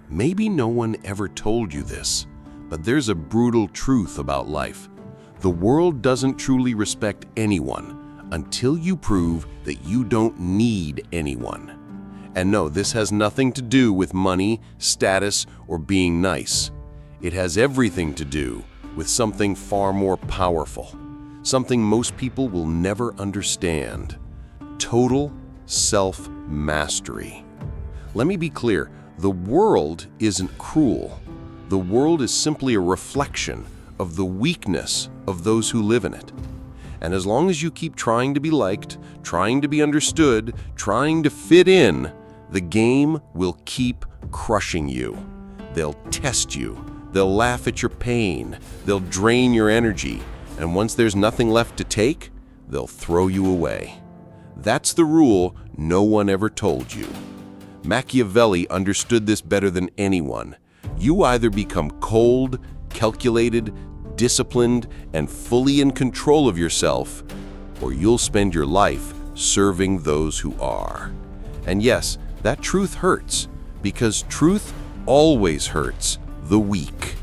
Maybe no one ever told you this, but there's a brutal truth about life. The world doesn't truly respect anyone until you prove that you don't need anyone. And no, this has nothing to do with money, status, or being nice. It has everything to do with something far more powerful, something most people will never understand: total self-mastery. Let me be clear, the world isn't cruel. The world is simply a reflection of the weakness of those who live in it. And as long as you keep trying to be liked, trying to be understood, trying to fit in, the game will keep crushing you. They'll test you. They'll laugh at your pain. They'll drain your energy. And once there's nothing left to take, they'll throw you away. That's the rule no one ever told you. Machiavelli understood this better than anyone. You either become cold, calculated, disciplined, and fully in control of yourself, or you'll spend your life serving those who are. And yes, that truth hurts, because truth always hurts the weak.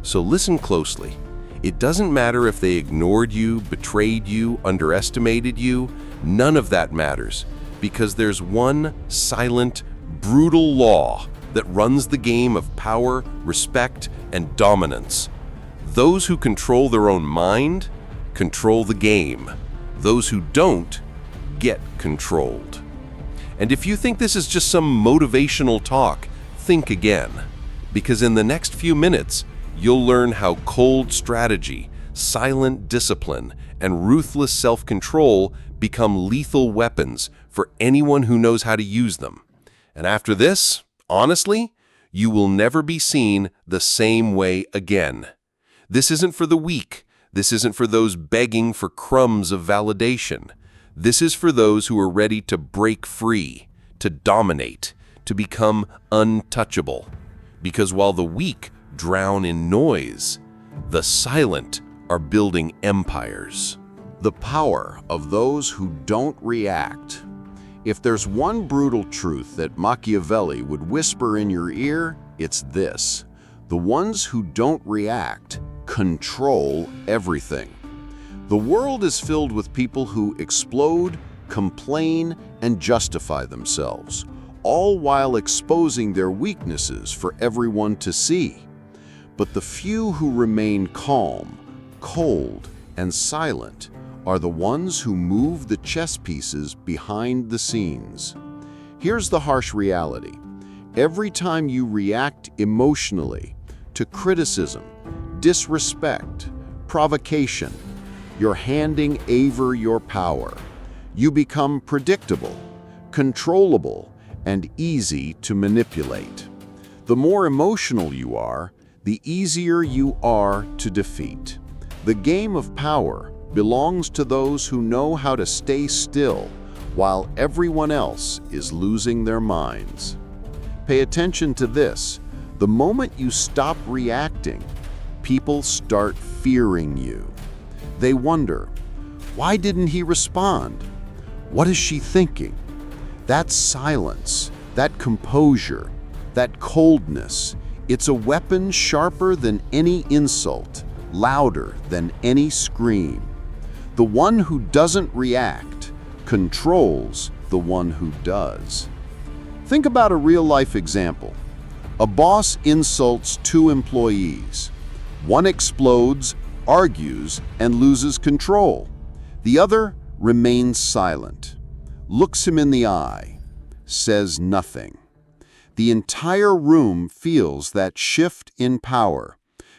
So listen closely. It doesn't matter if they ignored you, betrayed you, underestimated you. None of that matters, because there's one silent, brutal law that runs the game of power, respect, and dominance. Those who control their own mind control the game. Those who don't get controlled. And if you think this is just some motivational talk, think again. Because in the next few minutes, you'll learn how cold strategy, silent discipline, and ruthless self-control become lethal weapons for anyone who knows how to use them. And after this, honestly, you will never be seen the same way again. This isn't for the weak. This isn't for those begging for crumbs of validation. This is for those who are ready to break free, to dominate, to become untouchable. Because while the weak drown in noise, the silent are building empires. The power of those who don't react. If there's one brutal truth that Machiavelli would whisper in your ear, it's this: the ones who don't react control everything. The world is filled with people who explode, complain, and justify themselves, all while exposing their weaknesses for everyone to see. But the few who remain calm, cold, and silent are the ones who move the chess pieces behind the scenes. Here's the harsh reality. Every time you react emotionally to criticism, disrespect, provocation, you're handing over your power. You become predictable, controllable, and easy to manipulate. The more emotional you are, the easier you are to defeat. The game of power belongs to those who know how to stay still while everyone else is losing their minds. Pay attention to this. The moment you stop reacting, people start fearing you. They wonder, why didn't he respond? What is she thinking? That silence, that composure, that coldness, it's a weapon sharper than any insult, louder than any scream. The one who doesn't react controls the one who does. Think about a real-life example. A boss insults two employees. One explodes, argues, and loses control. The other remains silent, looks him in the eye, says nothing. The entire room feels that shift in power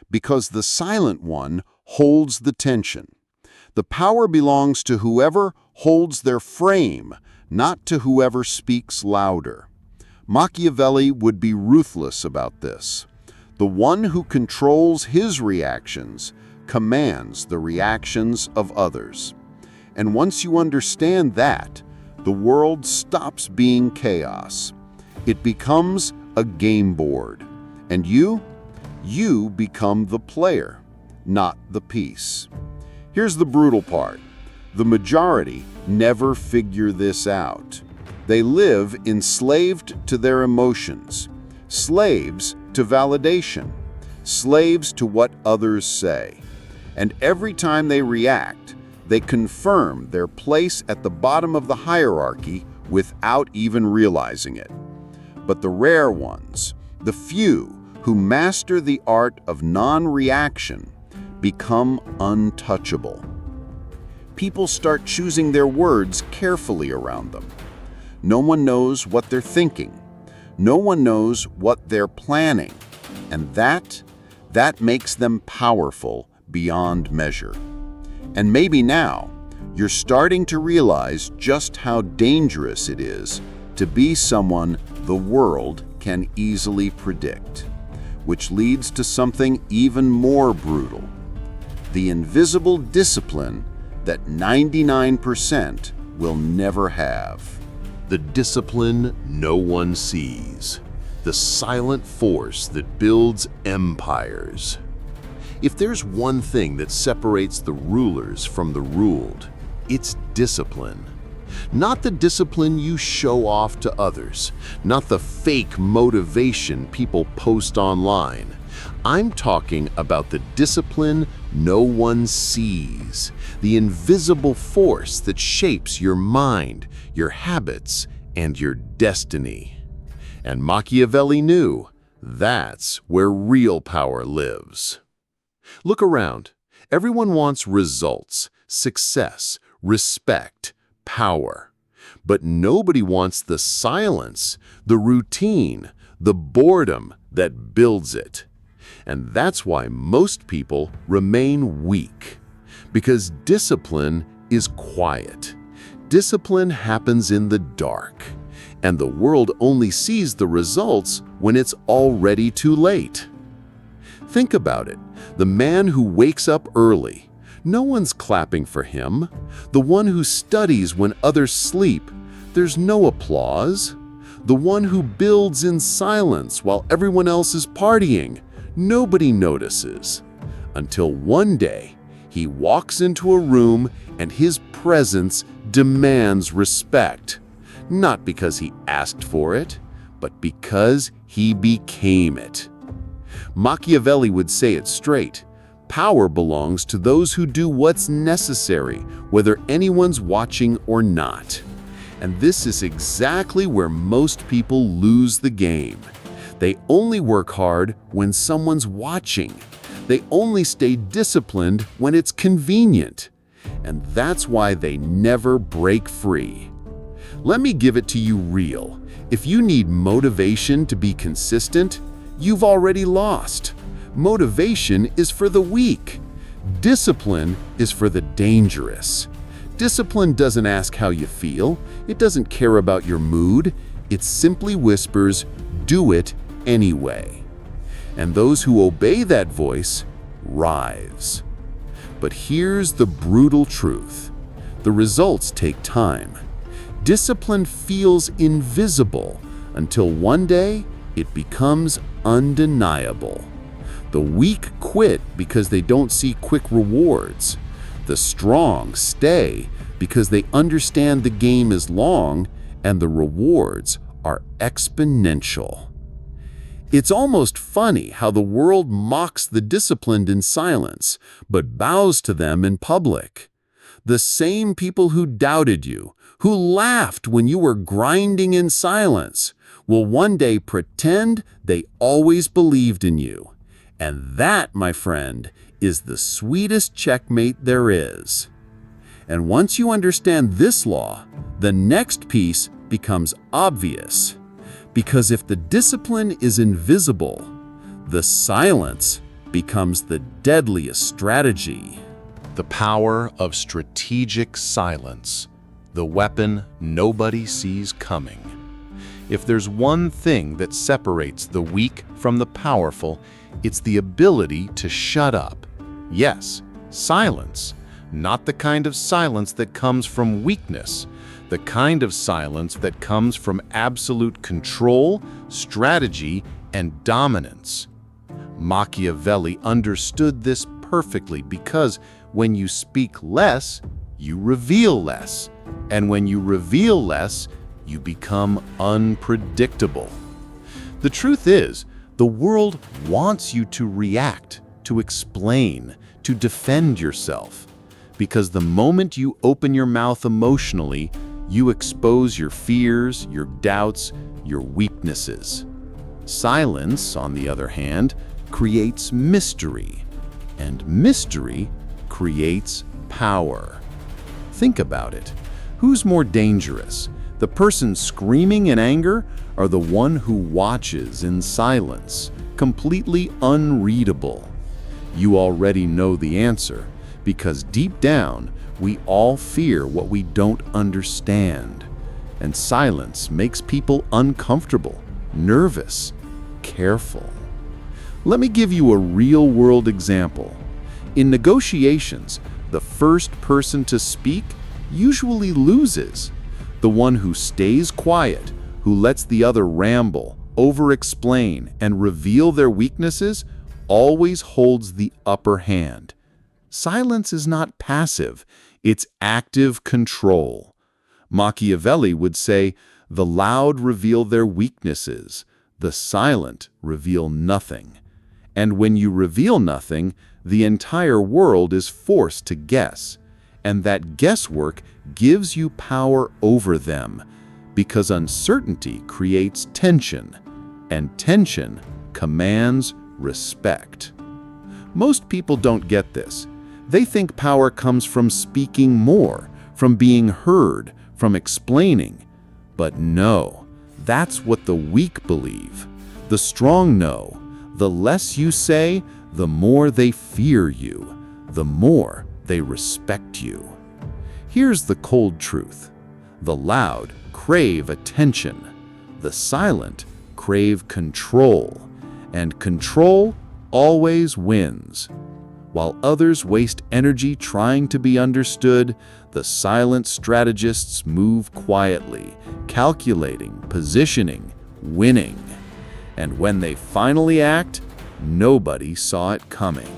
because the silent one holds the tension. The power belongs to whoever holds their frame, not to whoever speaks louder. Machiavelli would be ruthless about this. The one who controls his reactions commands the reactions of others. And once you understand that, the world stops being chaos. It becomes a game board. And you become the player, not the piece. Here's the brutal part. The majority never figure this out. They live enslaved to their emotions, slaves to validation, slaves to what others say. And every time they react, they confirm their place at the bottom of the hierarchy without even realizing it. But the rare ones, the few who master the art of non-reaction, become untouchable. People start choosing their words carefully around them. No one knows what they're thinking. No one knows what they're planning. And that makes them powerful beyond measure. And maybe now, you're starting to realize just how dangerous it is to be someone the world can easily predict, which leads to something even more brutal: the invisible discipline that 99% will never have. The discipline no one sees. The silent force that builds empires. If there's one thing that separates the rulers from the ruled, it's discipline. Not the discipline you show off to others, not the fake motivation people post online. I'm talking about the discipline no one sees, the invisible force that shapes your mind, your habits, and your destiny. And Machiavelli knew that's where real power lives. Look around. Everyone wants results, success, respect, power. But nobody wants the silence, the routine, the boredom that builds it. And that's why most people remain weak. Because discipline is quiet. Discipline happens in the dark. And the world only sees the results when it's already too late. Think about it. The man who wakes up early, no one's clapping for him. The one who studies when others sleep, there's no applause. The one who builds in silence while everyone else is partying, nobody notices. Until one day, he walks into a room and his presence demands respect. Not because he asked for it, but because he became it. Machiavelli would say it straight. Power belongs to those who do what's necessary, whether anyone's watching or not. And this is exactly where most people lose the game. They only work hard when someone's watching. They only stay disciplined when it's convenient. And that's why they never break free. Let me give it to you real. If you need motivation to be consistent, you've already lost. Motivation is for the weak. Discipline is for the dangerous. Discipline doesn't ask how you feel. It doesn't care about your mood. It simply whispers, do it anyway. And those who obey that voice rise. But here's the brutal truth. The results take time. Discipline feels invisible until one day it becomes undeniable. The weak quit because they don't see quick rewards. The strong stay because they understand the game is long and the rewards are exponential. It's almost funny how the world mocks the disciplined in silence, but bows to them in public. The same people who doubted you, who laughed when you were grinding in silence, will one day pretend they always believed in you. And that, my friend, is the sweetest checkmate there is. And once you understand this law, the next piece becomes obvious. Because if the discipline is invisible, the silence becomes the deadliest strategy. The power of strategic silence, the weapon nobody sees coming. If there's one thing that separates the weak from the powerful, it's the ability to shut up. Yes, silence, not the kind of silence that comes from weakness, the kind of silence that comes from absolute control, strategy, and dominance. Machiavelli understood this perfectly because when you speak less, you reveal less. And when you reveal less, you become unpredictable. The truth is, the world wants you to react, to explain, to defend yourself. Because the moment you open your mouth emotionally, you expose your fears, your doubts, your weaknesses. Silence, on the other hand, creates mystery, and mystery creates power. Think about it. Who's more dangerous? The person screaming in anger or the one who watches in silence, completely unreadable? You already know the answer, because deep down, we all fear what we don't understand. And silence makes people uncomfortable, nervous, careful. Let me give you a real-world example. In negotiations, the first person to speak usually loses. The one who stays quiet, who lets the other ramble, over-explain, and reveal their weaknesses, always holds the upper hand. Silence is not passive, it's active control. Machiavelli would say, "The loud reveal their weaknesses, the silent reveal nothing." And when you reveal nothing, the entire world is forced to guess. And that guesswork gives you power over them, because uncertainty creates tension, and tension commands respect. Most people don't get this. They think power comes from speaking more, from being heard, from explaining. But no, that's what the weak believe. The strong know. The less you say, the more they fear you, the more they respect you. Here's the cold truth. The loud crave attention. The silent crave control. And control always wins. While others waste energy trying to be understood, the silent strategists move quietly, calculating, positioning, winning. And when they finally act, nobody saw it coming.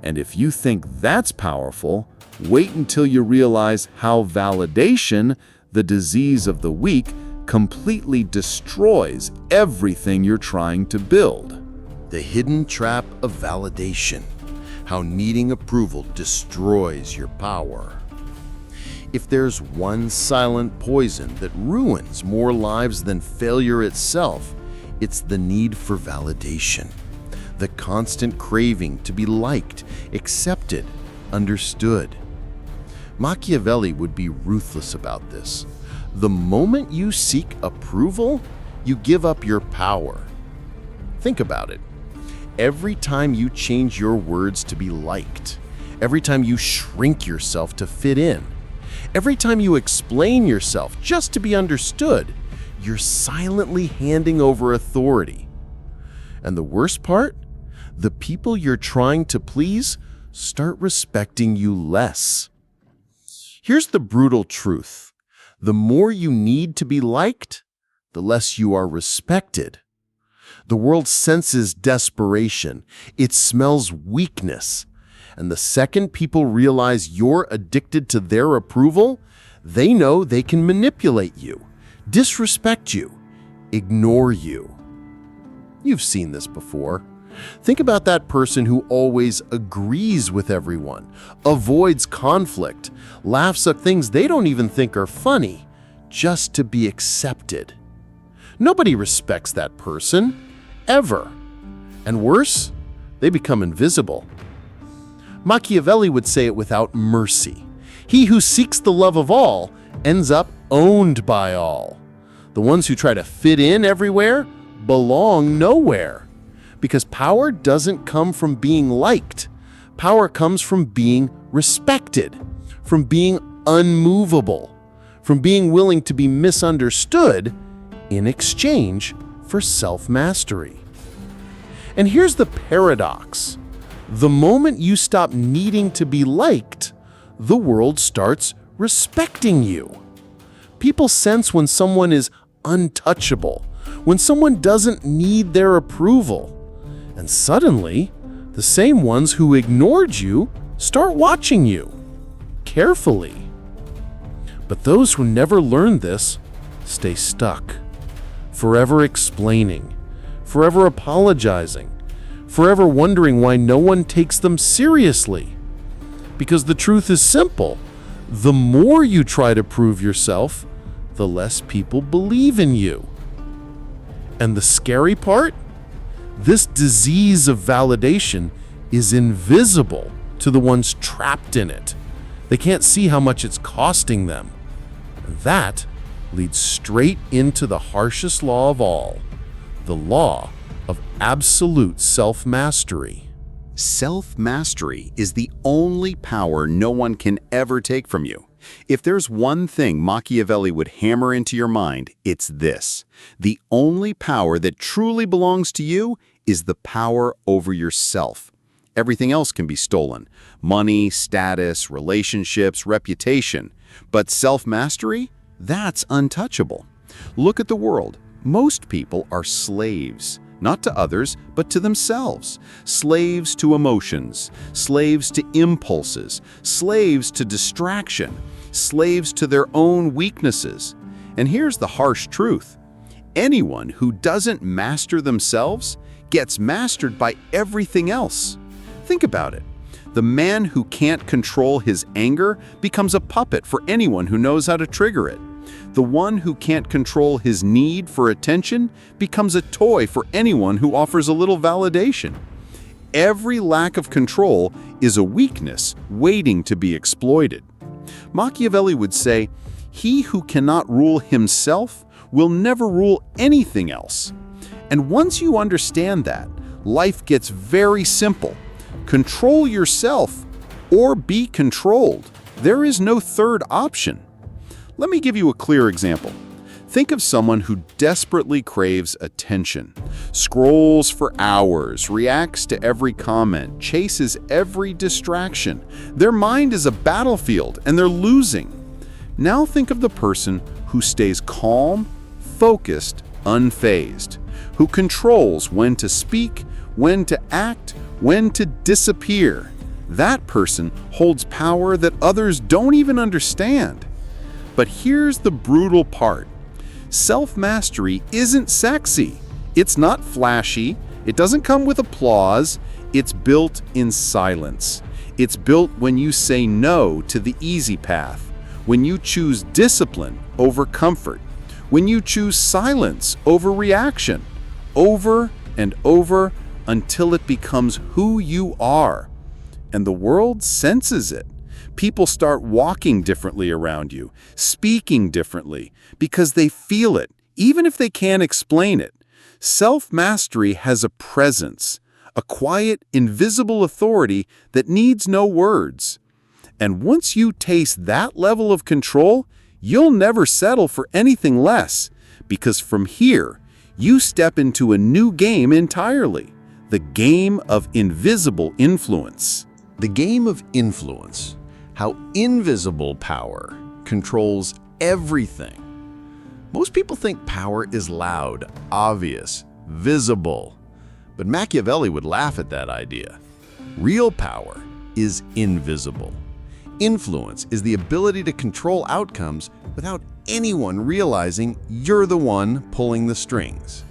And if you think that's powerful, wait until you realize how validation, the disease of the weak, completely destroys everything you're trying to build. The hidden trap of validation. How needing approval destroys your power. If there's one silent poison that ruins more lives than failure itself, it's the need for validation. The constant craving to be liked, accepted, understood. Machiavelli would be ruthless about this. The moment you seek approval, you give up your power. Think about it. Every time you change your words to be liked, every time you shrink yourself to fit in, every time you explain yourself just to be understood, you're silently handing over authority. And the worst part? The people you're trying to please start respecting you less. Here's the brutal truth. The more you need to be liked, the less you are respected. The world senses desperation. It smells weakness. And the second people realize you're addicted to their approval, they know they can manipulate you, disrespect you, ignore you. You've seen this before. Think about that person who always agrees with everyone, avoids conflict, laughs at things they don't even think are funny, just to be accepted. Nobody respects that person, ever. And worse, they become invisible. Machiavelli would say it without mercy. He who seeks the love of all ends up owned by all. The ones who try to fit in everywhere belong nowhere. Because power doesn't come from being liked. Power comes from being respected, from being unmovable, from being willing to be misunderstood in exchange for self-mastery. And here's the paradox. The moment you stop needing to be liked, the world starts respecting you. People sense when someone is untouchable, when someone doesn't need their approval. And suddenly, the same ones who ignored you start watching you, carefully. But those who never learn this stay stuck, forever explaining, forever apologizing, forever wondering why no one takes them seriously. Because the truth is simple. The more you try to prove yourself, the less people believe in you. And the scary part? This disease of validation is invisible to the ones trapped in it. They can't see how much it's costing them. That leads straight into the harshest law of all, the law of absolute self-mastery. Self-mastery is the only power no one can ever take from you. If there's one thing Machiavelli would hammer into your mind, it's this. The only power that truly belongs to you is the power over yourself. Everything else can be stolen. Money, status, relationships, reputation. But self-mastery? That's untouchable. Look at the world. Most people are slaves. Not to others, but to themselves. Slaves to emotions, slaves to impulses, slaves to distraction, slaves to their own weaknesses. And here's the harsh truth. Anyone who doesn't master themselves gets mastered by everything else. Think about it. The man who can't control his anger becomes a puppet for anyone who knows how to trigger it. The one who can't control his need for attention becomes a toy for anyone who offers a little validation. Every lack of control is a weakness waiting to be exploited. Machiavelli would say, "He who cannot rule himself will never rule anything else." And once you understand that, life gets very simple. Control yourself or be controlled. There is no third option. Let me give you a clear example. Think of someone who desperately craves attention, scrolls for hours, reacts to every comment, chases every distraction. Their mind is a battlefield and they're losing. Now think of the person who stays calm, focused, unfazed, who controls when to speak, when to act, when to disappear. That person holds power that others don't even understand. But here's the brutal part. Self-mastery isn't sexy. It's not flashy. It doesn't come with applause. It's built in silence. It's built when you say no to the easy path, when you choose discipline over comfort, when you choose silence over reaction, over and over until it becomes who you are. And the world senses it. People start walking differently around you, speaking differently, because they feel it, even if they can't explain it. Self-mastery has a presence, a quiet, invisible authority that needs no words. And once you taste that level of control, you'll never settle for anything less, because from here, you step into a new game entirely, the game of invisible influence. The game of influence. How invisible power controls everything. Most people think power is loud, obvious, visible. But Machiavelli would laugh at that idea. Real power is invisible. Influence is the ability to control outcomes without anyone realizing you're the one pulling the strings.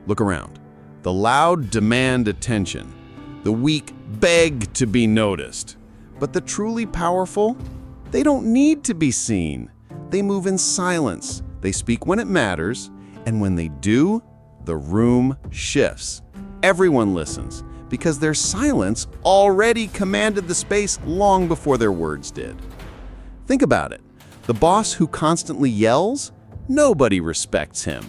Look around. The loud demand attention. The weak beg to be noticed. But the truly powerful, they don't need to be seen. They move in silence. They speak when it matters. And when they do, the room shifts. Everyone listens because their silence already commanded the space long before their words did. Think about it. The boss who constantly yells, nobody respects him.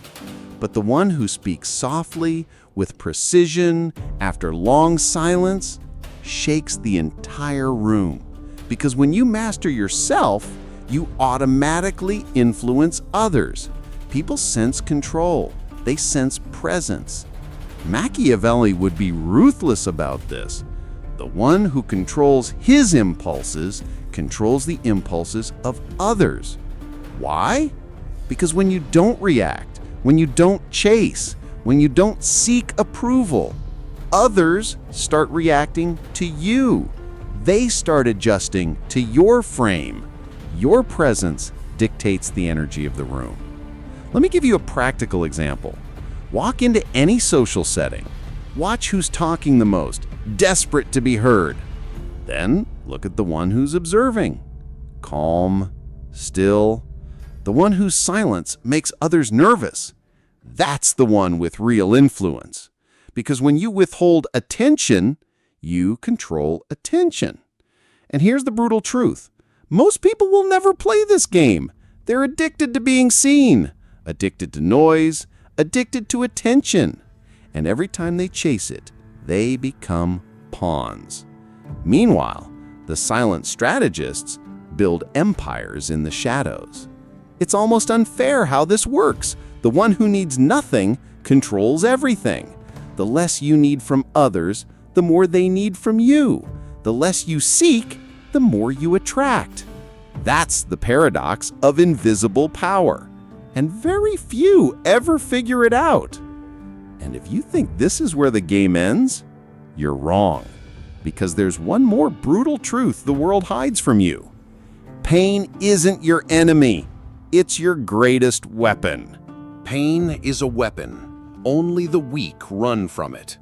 But the one who speaks softly, with precision, after long silence, shakes the entire room. Because when you master yourself, you automatically influence others. People sense control. They sense presence. Machiavelli would be ruthless about this. The one who controls his impulses controls the impulses of others. Why? Because when you don't react, when you don't chase, when you don't seek approval, others start reacting to you. They start adjusting to your frame. Your presence dictates the energy of the room. Let me give you a practical example. Walk into any social setting. Watch who's talking the most, desperate to be heard. Then look at the one who's observing. Calm, still. The one whose silence makes others nervous. That's the one with real influence. Because when you withhold attention, you control attention. And here's the brutal truth. Most people will never play this game. They're addicted to being seen, addicted to noise, addicted to attention. And every time they chase it, they become pawns. Meanwhile, the silent strategists build empires in the shadows. It's almost unfair how this works. The one who needs nothing controls everything. The less you need from others, the more they need from you. The less you seek, the more you attract. That's the paradox of invisible power. And very few ever figure it out. And if you think this is where the game ends, you're wrong. Because there's one more brutal truth the world hides from you. Pain isn't your enemy. It's your greatest weapon. Pain is a weapon. Only the weak run from it.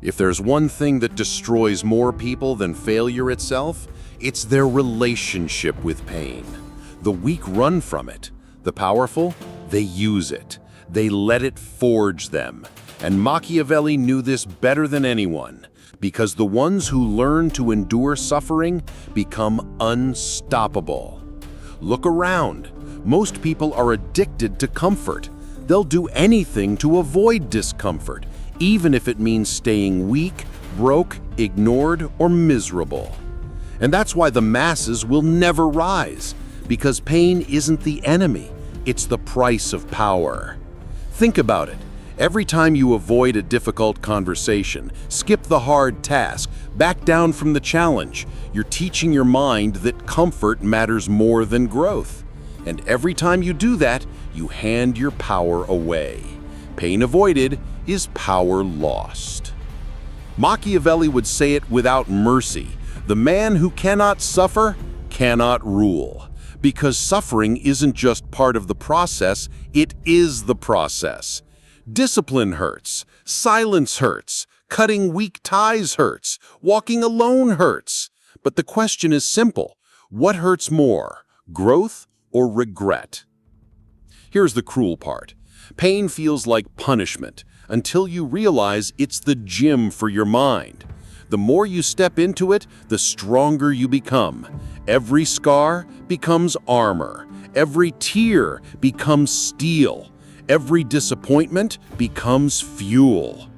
If there's one thing that destroys more people than failure itself, it's their relationship with pain. The weak run from it. The powerful, they use it. They let it forge them. And Machiavelli knew this better than anyone, because the ones who learn to endure suffering become unstoppable. Look around. Most people are addicted to comfort. They'll do anything to avoid discomfort, even if it means staying weak, broke, ignored, or miserable. And that's why the masses will never rise, because pain isn't the enemy, it's the price of power. Think about it. Every time you avoid a difficult conversation, skip the hard task, back down from the challenge, you're teaching your mind that comfort matters more than growth. And every time you do that, you hand your power away. Pain avoided is power lost. Machiavelli would say it without mercy. The man who cannot suffer cannot rule. Because suffering isn't just part of the process, it is the process. Discipline hurts, silence hurts, cutting weak ties hurts, walking alone hurts. But the question is simple. What hurts more, growth or regret? Here's the cruel part. Pain feels like punishment until you realize it's the gym for your mind. The more you step into it, the stronger you become. Every scar becomes armor. Every tear becomes steel. Every disappointment becomes fuel.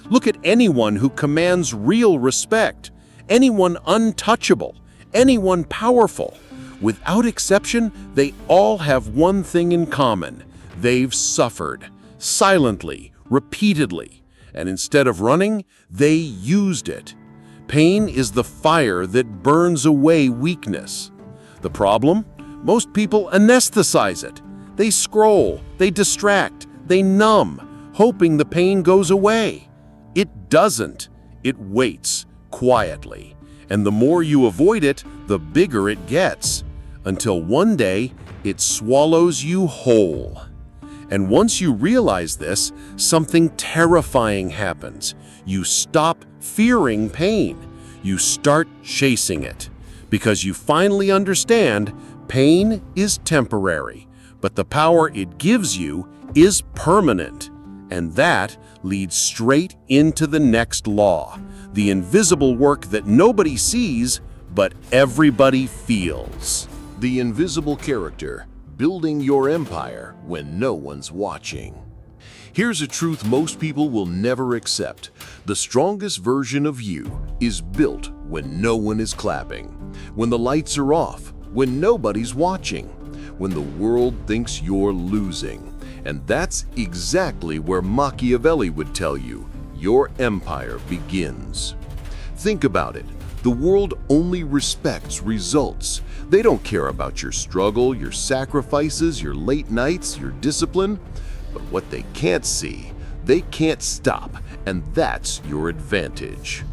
Look at anyone who commands real respect, anyone untouchable, anyone powerful. Without exception, they all have one thing in common. They've suffered, silently, repeatedly, and instead of running, they used it. Pain is the fire that burns away weakness. The problem? Most people anesthetize it. They scroll, they distract, they numb, hoping the pain goes away. It doesn't. It waits, quietly. And the more you avoid it, the bigger it gets, until one day it swallows you whole. And once you realize this, something terrifying happens. You stop fearing pain. You start chasing it. Because you finally understand pain is temporary, but the power it gives you is permanent. And that leads straight into the next law, the invisible work that nobody sees, but everybody feels. The invisible character, building your empire when no one's watching. Here's a truth most people will never accept. The strongest version of you is built when no one is clapping, when the lights are off, when nobody's watching, when the world thinks you're losing. And that's exactly where Machiavelli would tell you your empire begins. Think about it. The world only respects results. They don't care about your struggle, your sacrifices, your late nights, your discipline. But what they can't see, they can't stop, and that's your advantage.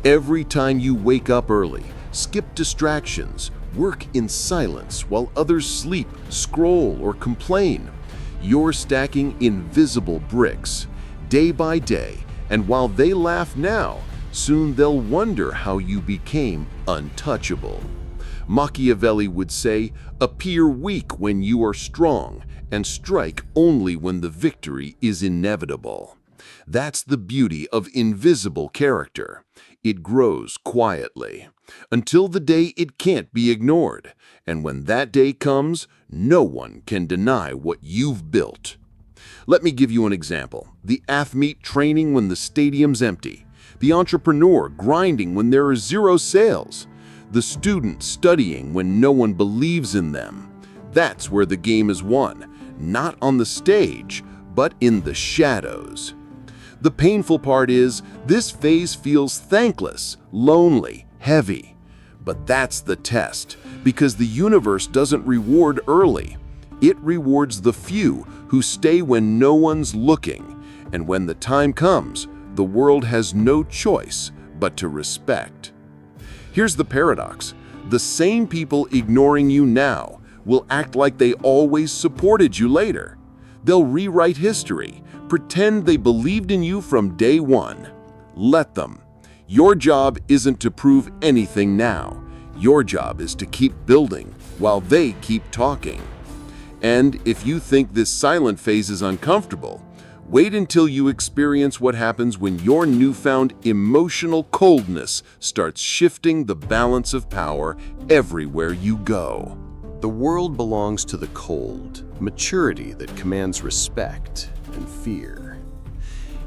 Every time you wake up early, skip distractions, work in silence while others sleep, scroll, or complain, You're stacking invisible bricks, day by day, and while they laugh now, soon they'll wonder how you became untouchable. Machiavelli would say, appear weak when you are strong, and strike only when the victory is inevitable. That's the beauty of invisible character. It grows quietly, until the day it can't be ignored, and when that day comes, no one can deny what you've built. Let me give you an example. The athlete training when the stadium's empty, the entrepreneur grinding when there are zero sales, the student studying when no one believes in them. That's where the game is won, not on the stage, but in the shadows. The painful part is, this phase feels thankless, lonely, heavy. But that's the test, because the universe doesn't reward early. It rewards the few who stay when no one's looking, and when the time comes, the world has no choice but to respect. Here's the paradox. The same people ignoring you now will act like they always supported you later. They'll rewrite history, pretend they believed in you from day one. Let them. Your job isn't to prove anything now. Your job is to keep building while they keep talking. And if you think this silent phase is uncomfortable, wait until you experience what happens when your newfound emotional coldness starts shifting the balance of power everywhere you go. The world belongs to the cold, maturity that commands respect and fear.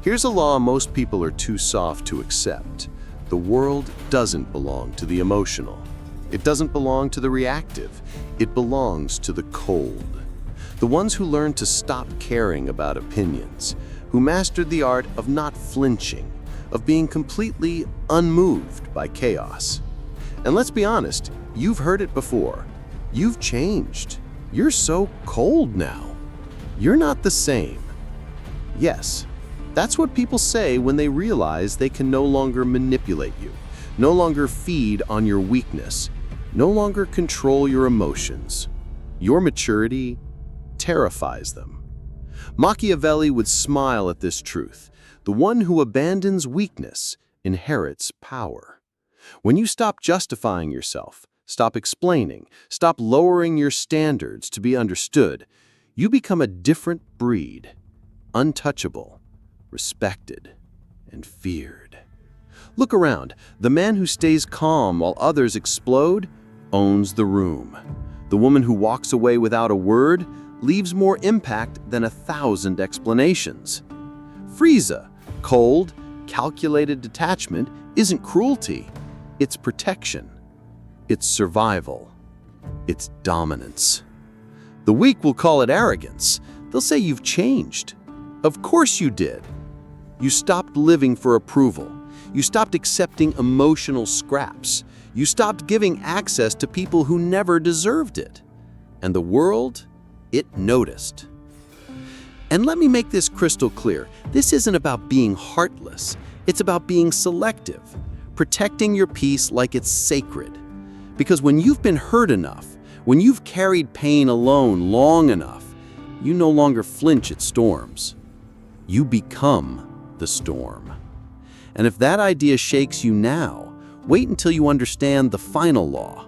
Here's a law most people are too soft to accept. The world doesn't belong to the emotional. It doesn't belong to the reactive. It belongs to the cold. The ones who learned to stop caring about opinions, who mastered the art of not flinching, of being completely unmoved by chaos. And let's be honest, you've heard it before. You've changed. You're so cold now. You're not the same. Yes, that's what people say when they realize they can no longer manipulate you, no longer feed on your weakness, no longer control your emotions. Your maturity terrifies them. Machiavelli would smile at this truth. The one who abandons weakness inherits power. When you stop justifying yourself, stop explaining, stop lowering your standards to be understood, you become a different breed, untouchable, respected, and feared. Look around. The man who stays calm while others explode owns the room. The woman who walks away without a word leaves more impact than 1,000 explanations. Frieza, cold, calculated detachment isn't cruelty. It's protection. It's survival. It's dominance. The weak will call it arrogance. They'll say you've changed. Of course you did. You stopped living for approval. You stopped accepting emotional scraps. You stopped giving access to people who never deserved it. And the world, it noticed. And let me make this crystal clear. This isn't about being heartless. It's about being selective, protecting your peace like it's sacred. Because when you've been hurt enough, when you've carried pain alone long enough, you no longer flinch at storms. You become the storm. And if that idea shakes you now, wait until you understand the final law.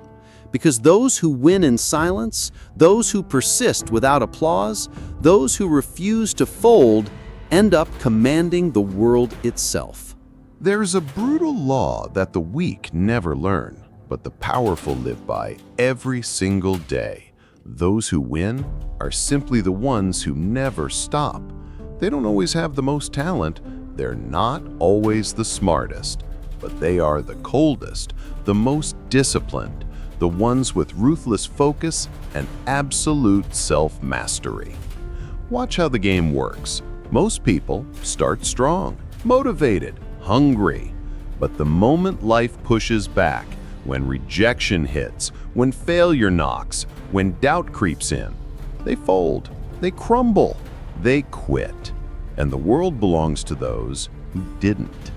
Because those who win in silence, those who persist without applause, those who refuse to fold, end up commanding the world itself. There's a brutal law that the weak never learn, but the powerful live by every single day. Those who win are simply the ones who never stop. They don't always have the most talent. They're not always the smartest, but they are the coldest, the most disciplined, the ones with ruthless focus and absolute self-mastery. Watch how the game works. Most people start strong, motivated, hungry. But the moment life pushes back, when rejection hits, when failure knocks, when doubt creeps in, they fold, they crumble, they quit. And the world belongs to those who didn't.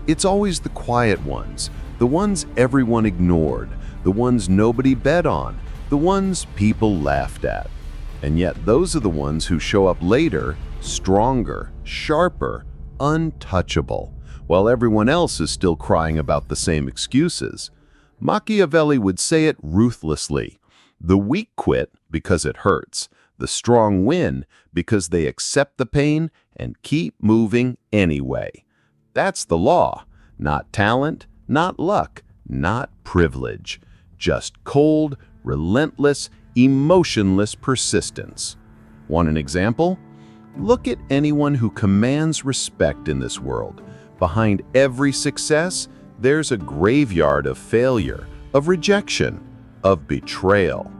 It's always the quiet ones, the ones everyone ignored, the ones nobody bet on, the ones people laughed at. And yet those are the ones who show up later, stronger, sharper, untouchable, while everyone else is still crying about the same excuses. Machiavelli would say it ruthlessly. The weak quit because it hurts. The strong win because they accept the pain and keep moving anyway. That's the law. Not talent, not luck, not privilege. Just cold, relentless, emotionless persistence. Want an example? Look at anyone who commands respect in this world. Behind every success, there's a graveyard of failure, of rejection, of betrayal.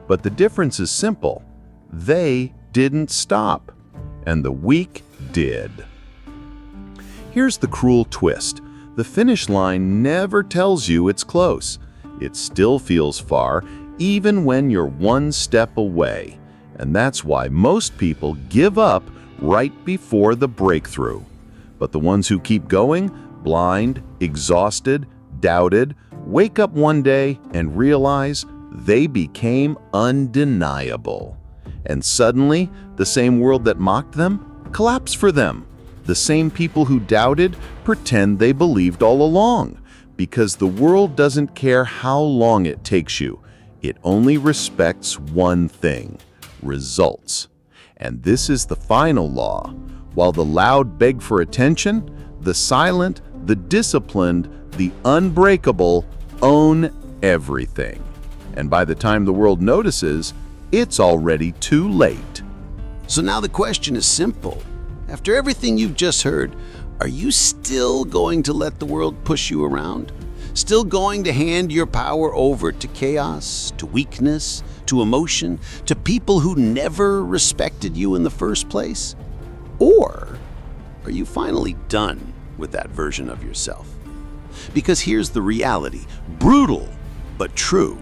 But the difference is simple. They didn't stop, and the weak did. Here's the cruel twist. The finish line never tells you it's close. It still feels far, even when you're one step away. And that's why most people give up right before the breakthrough. But the ones who keep going, blind, exhausted, doubted, wake up one day and realize they became undeniable. And suddenly, the same world that mocked them collapsed for them. The same people who doubted pretend they believed all along, because the world doesn't care how long it takes you. It only respects one thing: results. And this is the final law. While the loud beg for attention, the silent, the disciplined, the unbreakable own everything. And by the time the world notices, it's already too late. So now the question is simple. After everything you've just heard, are you still going to let the world push you around? Still going to hand your power over to chaos, to weakness, to emotion, to people who never respected you in the first place? Or are you finally done with that version of yourself? Because here's the reality, brutal but true.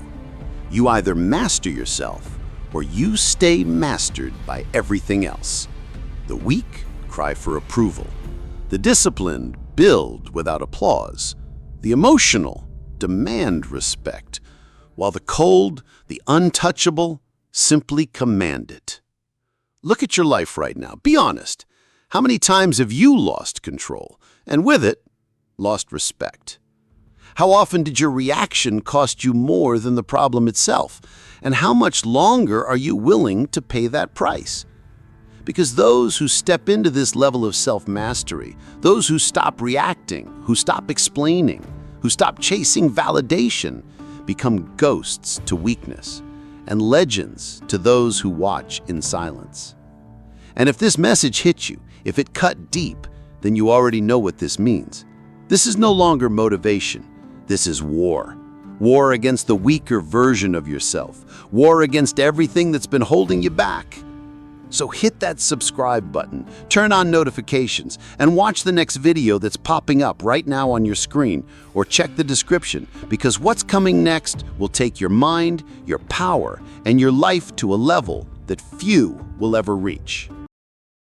You either master yourself or you stay mastered by everything else. The weak cry for approval. The disciplined build without applause. The emotional demand respect, while the cold, the untouchable, simply command it. Look at your life right now. Be honest. How many times have you lost control, and with it, lost respect? How often did your reaction cost you more than the problem itself? And how much longer are you willing to pay that price? Because those who step into this level of self-mastery, those who stop reacting, who stop explaining, who stop chasing validation, become ghosts to weakness and legends to those who watch in silence. And if this message hit you, if it cut deep, then you already know what this means. This is no longer motivation. This is war. War against the weaker version of yourself. War against everything that's been holding you back. So hit that subscribe button, turn on notifications, and watch the next video that's popping up right now on your screen, or check the description, because what's coming next will take your mind, your power, and your life to a level that few will ever reach.